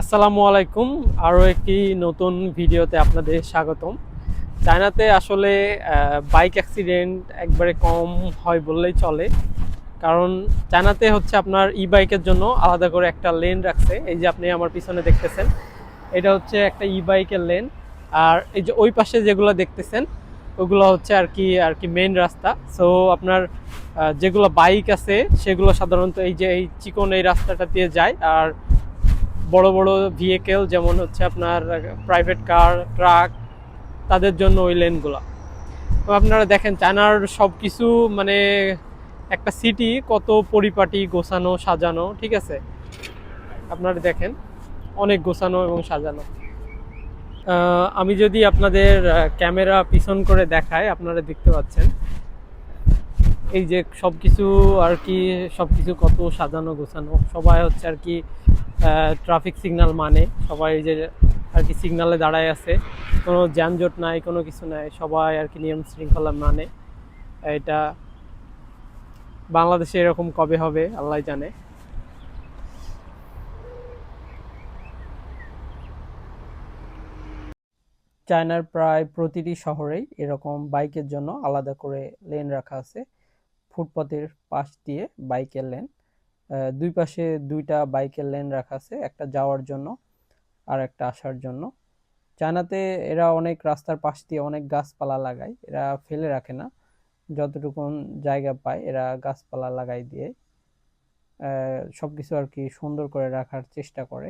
আসসালামু আলাইকুম। আরও একটি নতুন ভিডিওতে আপনাদের স্বাগতম। চায়নাতে আসলে বাইক অ্যাক্সিডেন্ট একবারে কম হয় বললেই চলে। কারণ চায়নাতে হচ্ছে আপনার ই বাইকের জন্য আলাদা করে একটা লেন রাখছে। এই যে আপনি আমার পিছনে দেখতেছেন, এটা হচ্ছে একটা ই বাইকের লেন। আর এই যে ওই পাশে যেগুলো দেখতেছেন ওগুলো হচ্ছে আর কি মেইন রাস্তা। সো আপনার যেগুলো বাইক আছে সেগুলো সাধারণত এই চিকন এই রাস্তাটা দিয়ে যায়। আর বড় বড় ভেহিকেল যেমন হচ্ছে আপনার প্রাইভেট কার, ট্রাক, তাদের জন্য ওই লেনগুলো। তো আপনারা দেখেন চায়নার সব কিছু মানে একটা সিটি কত পরিপাটি, গোছানো, সাজানো, ঠিক আছে? আপনারা দেখেন অনেক গোছানো এবং সাজানো। আমি যদি আপনাদের ক্যামেরা পিছন করে দেখাই, আপনারা দেখতে পাচ্ছেন এই যে সবকিছু আর কি, সবকিছু কত সাজানো গোছানো। সবাই হচ্ছে আর কি ট্রাফিক সিগন্যাল মানে, সবাই যে আর কি সিগন্যালে দাঁড়ায় আছে, কোনো যানজট নাই, কোনো কিছু নাই, সবাই আর কি নিয়ম শৃঙ্খলা মানে। এটা বাংলাদেশে এরকম কবে হবে আল্লাহ জানে। চায়নার প্রায় প্রতিটি শহরেই এরকম বাইকের জন্য আলাদা করে লেন রাখা আছে। ফুটপাতের পাশ দিয়ে বাইকের লেন, দুই পাশে দুইটা বাইকের লেন রাখা আছে, একটা যাওয়ার জন্য আর একটা আসার জন্য। চায়নাতে এরা অনেক রাস্তার পাশ দিয়ে অনেক গাছপালা লাগায়, এরা ফেলে রাখে না। যতটুকু জায়গা পায় এরা গাছপালা লাগাই দিয়ে সবকিছু আর কি সুন্দর করে রাখার চেষ্টা করে।